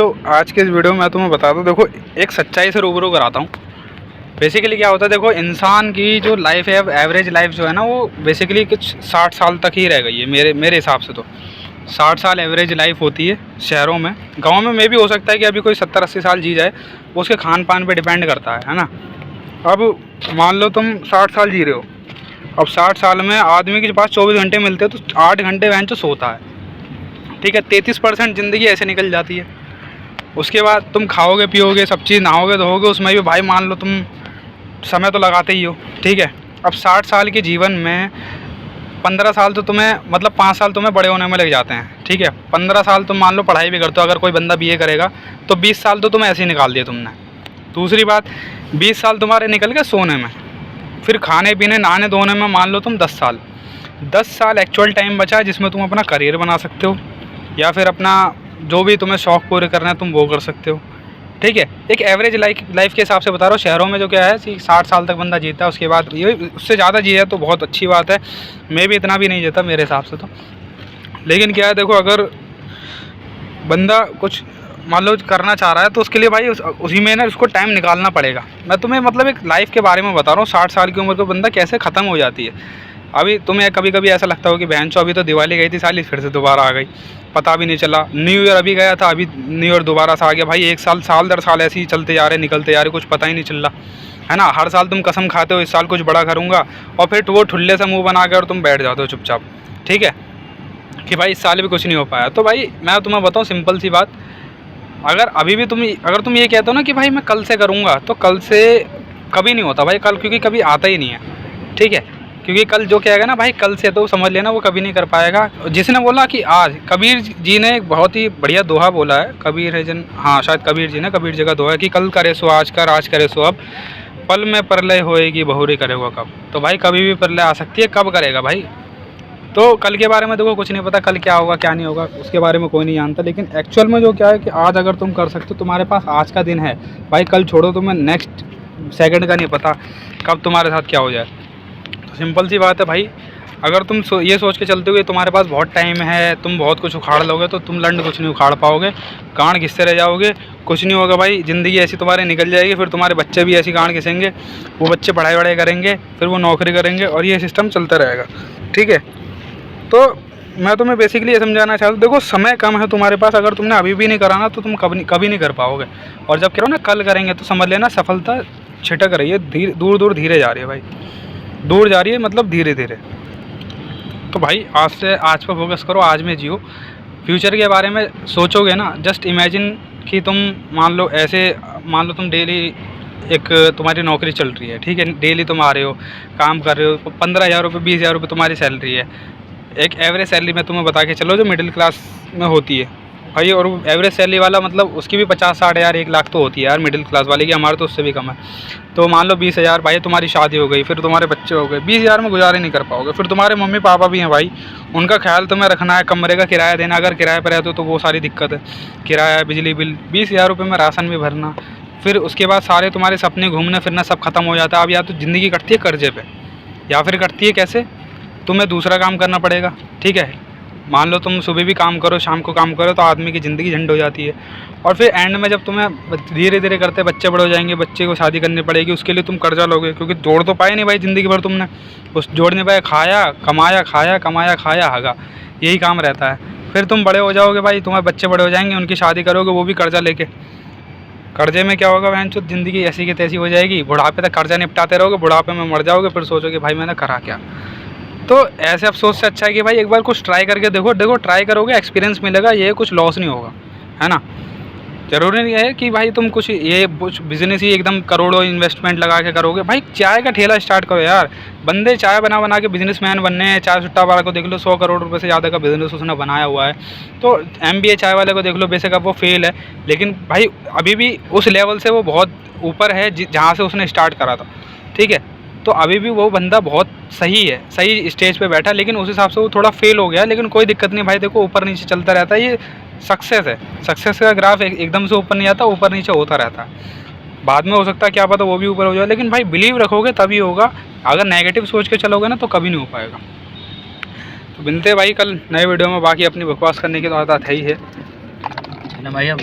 तो आज के इस वीडियो में मैं तुम्हें बताता हूँ, देखो एक सच्चाई से रूबरू कराता हूँ। बेसिकली क्या होता है, देखो इंसान की जो लाइफ है, एवरेज लाइफ जो है ना, वो बेसिकली कुछ 60 साल तक ही रह गई है मेरे हिसाब से। तो 60 साल एवरेज लाइफ होती है शहरों में। गाँव में भी हो सकता है कि अभी कोई 70-80 साल जी जाए, वो उसके खान पान पर डिपेंड करता है ना। अब मान लो तुम 60 साल जी रहे हो, अब 60 साल में आदमी के पास 24 घंटे मिलते हैं तो 8 घंटे वहन जो सोता है, ठीक है। 33% ज़िंदगी ऐसे निकल जाती है। उसके बाद तुम खाओगे पियोगे सब चीज़, नहाओगे धोओगे, उसमें भी भाई मान लो तुम समय तो लगाते ही हो, ठीक है। अब 60 साल के जीवन में 15 साल तो तुम्हें, मतलब 5 साल तुम्हें बड़े होने में लग जाते हैं, ठीक है। 15 साल तुम मान लो पढ़ाई भी करते हो, अगर कोई बंदा BA करेगा तो 20 साल तो तुम्हें ऐसे ही निकाल दिए तुमने। दूसरी बात, 20 साल तुम्हारे निकल गए सोने में, फिर खाने पीने नहाने धोने में मान लो तुम 10 साल। 10 साल एक्चुअल टाइम बचा है जिसमें तुम अपना करियर बना सकते हो, या फिर अपना जो भी तुम्हें शौक़ पूरे करना है तुम वो कर सकते हो, ठीक है। एक एवरेज लाइफ के हिसाब से बता रहा हूँ। शहरों में जो क्या है कि 60 साल तक बंदा जीता है, उसके बाद ये उससे ज़्यादा जिया तो बहुत अच्छी बात है। मैं भी इतना भी नहीं जीता मेरे हिसाब से तो। लेकिन क्या है, देखो अगर बंदा कुछ मान लो करना चाह रहा है तो उसके लिए भाई उसी में ना उसको टाइम निकालना पड़ेगा। मैं तुम्हें मतलब एक लाइफ के बारे में बता रहा हूँ, 60 साल की उम्र का बंदा कैसे ख़त्म हो जाती है। अभी तुम्हें कभी कभी ऐसा लगता हो कि बहन चो अभी तो दिवाली गई थी साली, फिर से दोबारा आ गई, पता भी नहीं चला। न्यू ईयर अभी गया था, अभी न्यू ईयर दोबारा से आ गया। भाई एक साल दर साल ऐसे ही चलते जा रहे, निकलते जा रहे, कुछ पता ही नहीं चल रहा है ना। हर साल तुम कसम खाते हो इस साल कुछ बड़ा करूँगा, और फिर वो ठुल्ले से मुँह बना के और तुम बैठ जाते हो चुपचाप, ठीक है, कि भाई इस साल भी कुछ नहीं हो पाया। तो भाई मैं तुम्हें बताऊँ सिंपल सी बात, अगर अभी भी अगर तुम ये कहते हो ना कि भाई मैं कल से करूँगा, तो कल से कभी नहीं होता भाई कल, क्योंकि कभी आता ही नहीं है, ठीक है। क्योंकि कल जो कहेगा ना भाई कल से, तो समझ लेना वो कभी नहीं कर पाएगा। जिसने बोला कि आज, कबीर जी ने एक बहुत ही बढ़िया दोहा बोला है, कबीर है जन, हाँ शायद कबीर जी ने, कबीर जी का दोहा है कि कल करे सो आज कर, आज करे सो अब, पल में प्रलय होएगी बहुरी करेगा कब। तो भाई कभी भी प्रलय आ सकती है, कब करेगा भाई। तो कल के बारे में देखो कुछ नहीं पता, कल क्या होगा क्या नहीं होगा उसके बारे में कोई नहीं जानता। लेकिन एक्चुअल में जो क्या है कि आज अगर तुम कर सकते हो, तुम्हारे पास आज का दिन है भाई, कल छोड़ो, तुम्हें नेक्स्ट सेकंड का नहीं पता कब तुम्हारे साथ क्या हो जाए। तो सिंपल सी बात है भाई, अगर तुम ये सोच के चलते हो कि तुम्हारे पास बहुत टाइम है, तुम बहुत कुछ उखाड़ लोगे, तो तुम लंड कुछ नहीं उखाड़ पाओगे, गांड घिसते रह जाओगे, कुछ नहीं होगा भाई। ज़िंदगी ऐसी तुम्हारी निकल जाएगी, फिर तुम्हारे बच्चे भी ऐसी गांड घिसेंगे, वो बच्चे पढ़ाई वढ़ाई करेंगे, फिर वो नौकरी करेंगे, और ये सिस्टम चलता रहेगा, ठीक है। तो मैं तुम्हें बेसिकली ये समझाना चाहता हूँ, देखो समय कम है तुम्हारे पास, अगर तुमने अभी भी नहीं कराना तो तुम कभी नहीं कर पाओगे। और जब करो ना कल करेंगे, तो समझ लेना सफलता छिटक रही है, दूर दूर धीरे जा रही है भाई, दूर जा रही है, मतलब धीरे धीरे। तो भाई आज से आज पर फोकस करो, आज में जियो। फ्यूचर के बारे में सोचोगे ना, जस्ट इमेजिन कि तुम मान लो तुम डेली एक तुम्हारी नौकरी चल रही है, ठीक है, डेली तुम आ रहे हो, काम कर रहे हो, 15,000 रुपये 20,000 रुपये तुम्हारी सैलरी है। एक एवरेज सैलरी में तुम्हें बता के चलो जो मिडिल क्लास में होती है भाई, और एवरेज सैलरी वाला मतलब उसकी भी 50-60 हज़ार 1 लाख तो होती है यार मिडिल क्लास वाले की, हमारे तो उससे भी कम है। तो मान लो 20,000 भाई, तुम्हारी शादी हो गई, फिर तुम्हारे बच्चे हो गए, 20,000 में गुजारे नहीं कर पाओगे। फिर तुम्हारे मम्मी पापा भी हैं भाई, उनका ख्याल तुम्हें रखना है, कमरे का किराया देना, अगर किराए पर रहते हो तो वो सारी दिक्कत है, किराया, बिजली बिल, 20,000 रुपये में राशन भी भरना, फिर उसके बाद सारे तुम्हारे सपने घूमना फिरना सब खत्म हो जाता है। अब या तो ज़िंदगी कटती है कर्जे पे, या फिर कटती है कैसे, तुम्हें दूसरा काम करना पड़ेगा, ठीक है। मान लो तुम सुबह भी काम करो शाम को काम करो, तो आदमी की ज़िंदगी झंड हो जाती है। और फिर एंड में जब तुम्हें धीरे धीरे करते बच्चे बड़े हो जाएंगे, बच्चे को शादी करनी पड़ेगी, उसके लिए तुम कर्जा लोगे, क्योंकि जोड़ तो पाए नहीं भाई ज़िंदगी भर तुमने, उस जोड़ नहीं पाए, खाया कमाया, खाया कमाया, खाया हगा, यही काम रहता है। फिर तुम बड़े हो जाओगे भाई, तुम्हारे बच्चे बड़े हो जाएंगे, उनकी शादी करोगे, वो भी कर्जा लेके। कर्जे में क्या होगा बहन चो, ज़िंदगी ऐसी की तैसी हो जाएगी, बुढ़ापे तक कर्जा निपटाते रहोगे, बुढ़ापे में मर जाओगे, फिर सोचोगे भाई मैंने करा क्या। तो ऐसे अफसोस से अच्छा है कि भाई एक बार कुछ ट्राई करके देखो, ट्राई करोगे एक्सपीरियंस मिलेगा, ये कुछ लॉस नहीं होगा, है ना। ज़रूरी नहीं है कि भाई तुम कुछ बिज़नेस ही एकदम करोड़ों इन्वेस्टमेंट लगा के करोगे। भाई चाय का ठेला स्टार्ट करो यार, बंदे चाय बना के बिजनेसमैन बनने हैं। चाय सुट्टा वाला को देख लो, 100 करोड़ रुपए से ज़्यादा का बिज़नेस उसने बनाया हुआ है। तो MBA चाय वाले को देख लो, बेशक अब वो फेल है, लेकिन भाई अभी भी उस लेवल से वो बहुत ऊपर है जहाँ से उसने स्टार्ट करा था, ठीक है। तो अभी भी वो बंदा बहुत सही है, सही स्टेज पे बैठा, लेकिन उस हिसाब से वो थोड़ा फेल हो गया, लेकिन कोई दिक्कत नहीं भाई, देखो ऊपर नीचे चलता रहता है, ये सक्सेस है। सक्सेस का ग्राफ एकदम से ऊपर नहीं आता, ऊपर नीचे होता रहता है। बाद में हो सकता है क्या पता वो भी ऊपर हो जाए, लेकिन भाई बिलीव रखोगे तभी होगा, अगर नेगेटिव सोच के चलोगे ना तो कभी नहीं हो पाएगा। तो मिलते भाई कल नए वीडियो में, बाकी अपनी बकवास करने की तो आदत है ही है ना भाई अब।